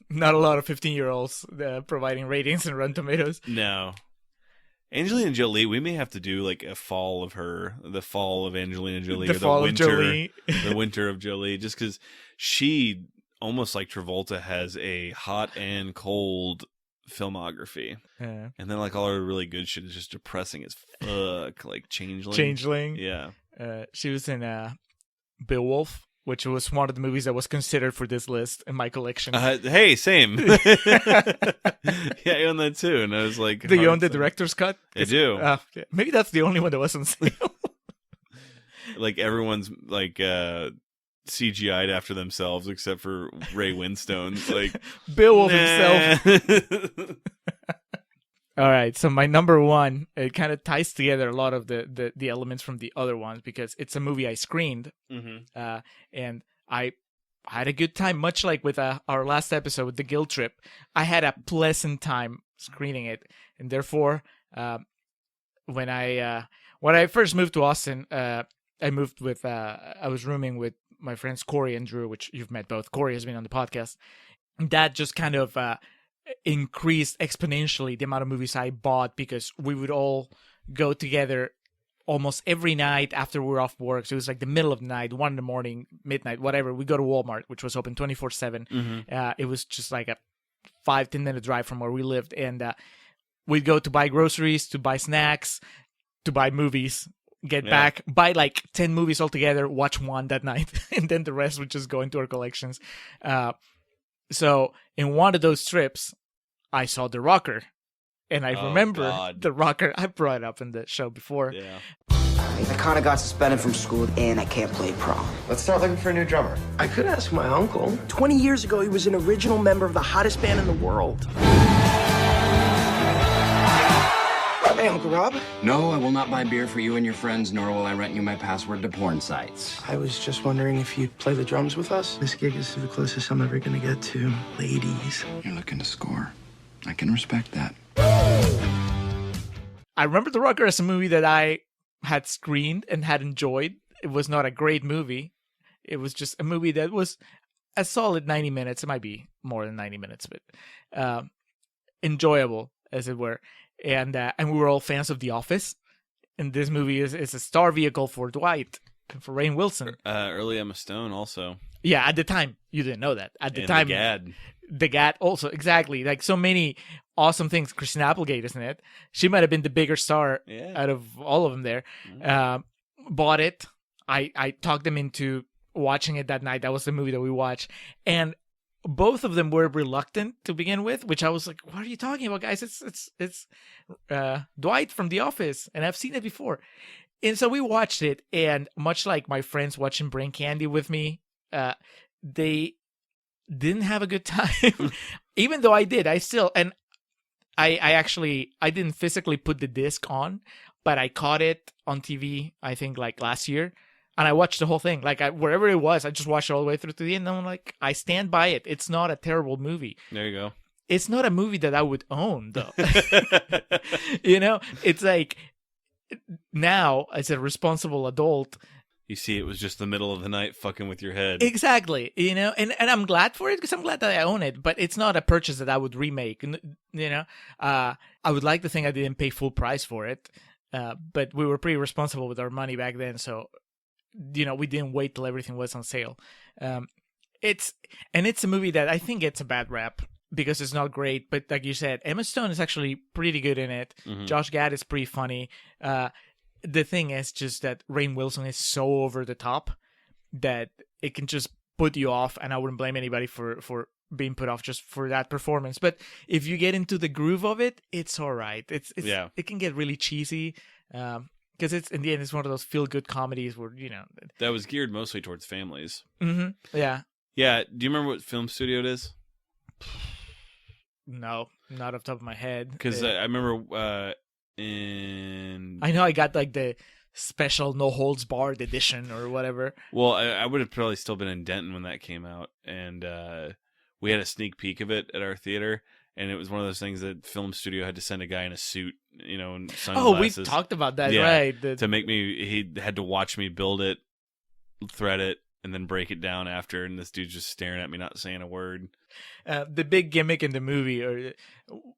Not a lot of 15-year-olds providing ratings in Rotten Tomatoes. No. Angelina Jolie, we may have to do like a fall of her, the fall of Angelina Jolie, The or fall the of winter, Jolie. the winter of Jolie, just because she, almost like Travolta, has a hot and cold filmography. Yeah. And then like all her really good shit is just depressing as fuck, like Changeling. Changeling. Yeah. She was in Beowulf, which was one of the movies that was considered for this list in my collection. Hey, same. Yeah, I own that too, and I was like, do you own the director's cut? I do. Yeah. Maybe that's the only one that was on sale. Like everyone's like CGI'd after themselves except for Ray Winstone's like Beowulf himself. All right, so my number one, it kind of ties together a lot of the elements from the other ones because it's a movie I screened, and I had a good time, much like with our last episode with the Guild Trip. I had a pleasant time screening it, and therefore, when I first moved to Austin, I was rooming with my friends Corey and Drew, which you've met both. Corey has been on the podcast. That just kind of increased exponentially the amount of movies I bought because we would all go together almost every night after we were off work. So it was like the middle of the night, 1 a.m, midnight, whatever. We go to Walmart, which was open 24/7. It was just like a 5-10 minute drive from where we lived. And we'd go to buy groceries, to buy snacks, to buy movies, get back, buy like 10 movies altogether, watch one that night. And then the rest would just go into our collections. So in one of those trips, I saw The Rocker. And I remember The Rocker. I brought it up in the show before. Yeah. I kind of got suspended from school and I can't play prom. Let's start looking for a new drummer. I could ask my uncle. 20 years ago, he was an original member of the hottest band in the world. Hey, Uncle Rob. No, I will not buy beer for you and your friends, nor will I rent you my password to porn sites. I was just wondering if you'd play the drums with us. This gig is the closest I'm ever going to get to ladies. You're looking to score. I can respect that. I remember The Rocker as a movie that I had screened and had enjoyed. It was not a great movie. It was just a movie that was a solid 90 minutes. It might be more than 90 minutes, but enjoyable, as it were. And we were all fans of The Office. And this movie is a star vehicle for Dwight and for Rainn Wilson. Early Emma Stone also. Yeah, at the time. You didn't know that. At the time. The Gad also. Exactly. Like so many awesome things. Christina Applegate, isn't it? She might have been the bigger star out of all of them there. Bought it. I talked them into watching it that night. That was the movie that we watched. And both of them were reluctant to begin with, which I was like, what are you talking about, guys? It's Dwight from The Office, and I've seen it before. And so we watched it, and much like my friends watching Brain Candy with me, they didn't have a good time. Even though I did, I didn't physically put the disc on, but I caught it on TV, I think like last year. And I watched the whole thing. Like, wherever it was, I just watched it all the way through to the end. And I'm like, I stand by it. It's not a terrible movie. There you go. It's not a movie that I would own, though. You know? It's like, now, as a responsible adult... You see, it was just the middle of the night fucking with your head. Exactly. You know? And I'm glad for it, because I'm glad that I own it. But it's not a purchase that I would remake. You know? I would like to think I didn't pay full price for it. But we were pretty responsible with our money back then, so... You know, we didn't wait till everything was on sale. It's a movie that I think gets a bad rap because it's not great. But like you said, Emma Stone is actually pretty good in it. Mm-hmm. Josh Gad is pretty funny. The thing is just that Rainn Wilson is so over the top that it can just put you off. And I wouldn't blame anybody for being put off just for that performance. But if you get into the groove of it, it's all right. It can get really cheesy. Because it's in the end, it's one of those feel-good comedies where, you know... That was geared mostly towards families. Mm-hmm. Yeah. Yeah. Do you remember what film studio it is? No, not off the top of my head. Because I remember I know I got like the special No Holds Barred edition or whatever. Well, I would have probably still been in Denton when that came out. And we had a sneak peek of it at our theater. And it was one of those things that film studio had to send a guy in a suit, you know, and sunglasses. Oh, we've talked about that, right? To make me, he had to watch me build it, thread it, and then break it down after. And this dude's just staring at me, not saying a word. The big gimmick in the movie, or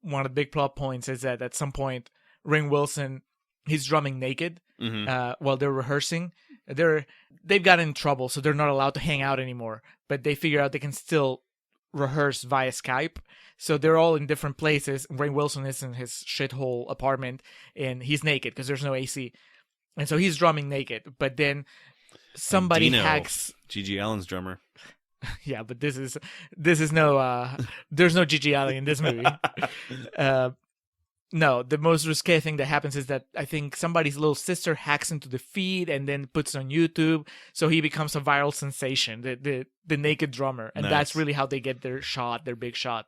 one of the big plot points, is that at some point, Rainn Wilson, he's drumming naked Mm-hmm. while they're rehearsing. They've gotten in trouble, so they're not allowed to hang out anymore. But they figure out they can still rehearse via Skype. So they're all in different places. Rainn Wilson is in his shithole apartment, and he's naked because there's no AC. And so he's drumming naked. But then somebody Dino, hacks. G.G. Allen's drummer. Yeah, but this is no. There's no G.G. Allen in this movie. No, the most risque thing that happens is that I think somebody's little sister hacks into the feed and then puts it on YouTube, so he becomes a viral sensation, the naked drummer, and that's really how they get their big shot.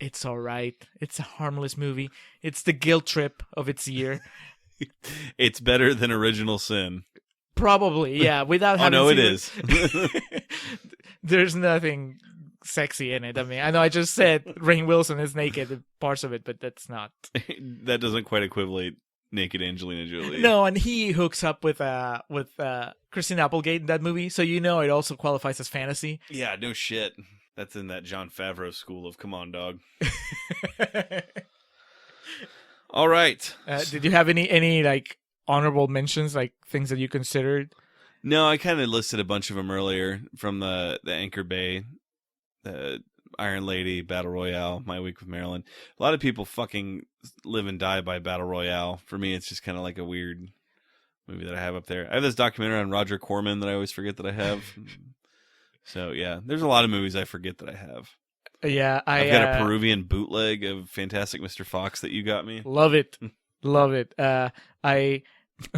It's all right. It's a harmless movie. It's the guilt trip of its year. It's better than Original Sin. Probably, yeah. Without having it seen is. There's nothing sexy in it. I mean, I know I just said Rainn Wilson is naked in parts of it, but that's not. That doesn't quite equate naked Angelina Jolie. No, and he hooks up with Christine Applegate in that movie, so it also qualifies as fantasy. Yeah, no shit. That's in that Jon Favreau school of come on, dog. All right. Did you have any like honorable mentions, like things that you considered? No, I kind of listed a bunch of them earlier from the Anchor Bay, Iron Lady, Battle Royale, My Week with Marilyn. A lot of people fucking live and die by Battle Royale. For me, it's just kind of like a weird movie that I have up there. I have this documentary on Roger Corman that I always forget that I have. So, yeah, there's a lot of movies I forget that I have. Yeah, I've got a Peruvian bootleg of Fantastic Mr. Fox that you got me. Love it. Love it. I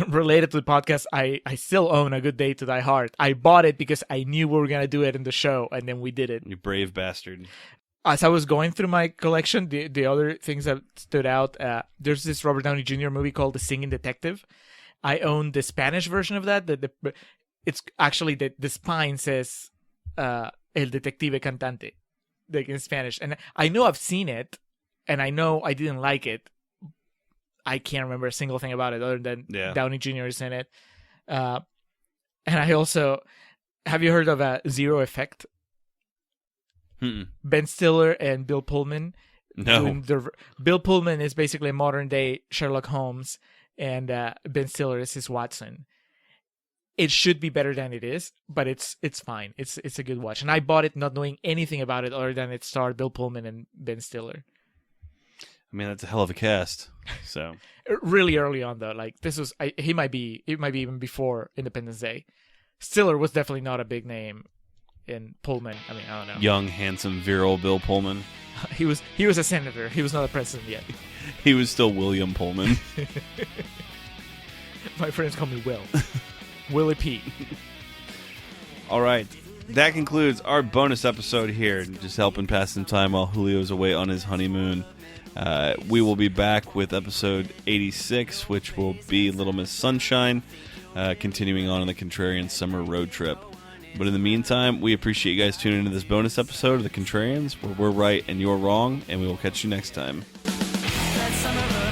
related to the podcast, I still own A Good Day to Die Hard. I bought it because I knew we were going to do it in the show, and then we did it. You brave bastard. As I was going through my collection, the other things that stood out, there's this Robert Downey Jr. movie called The Singing Detective. I own the Spanish version of that. It's actually the spine says El Detective Cantante, like in Spanish. And I know I've seen it, and I know I didn't like it. I can't remember a single thing about it other than Downey Jr. is in it. And I also... Have you heard of Zero Effect? Mm-mm. Ben Stiller and Bill Pullman. No. Bill Pullman is basically a modern-day Sherlock Holmes, and Ben Stiller is his Watson. It should be better than it is, but it's fine. It's a good watch. And I bought it not knowing anything about it other than it starred Bill Pullman and Ben Stiller. I mean, that's a hell of a cast. So really early on, though, like this was, it might be even before Independence Day. Stiller was definitely not a big name in Pullman. I mean, I don't know. Young, handsome, virile Bill Pullman. He was a senator. He was not a president yet. He was still William Pullman. My friends call me Will. Willie P. All right. That concludes our bonus episode here. Just helping pass some time while Julio's away on his honeymoon. We will be back with episode 86, which will be Little Miss Sunshine, continuing on the Contrarian summer road trip. But in the meantime, we appreciate you guys tuning into this bonus episode of The Contrarians, where we're right and you're wrong, and we will catch you next time. That summer road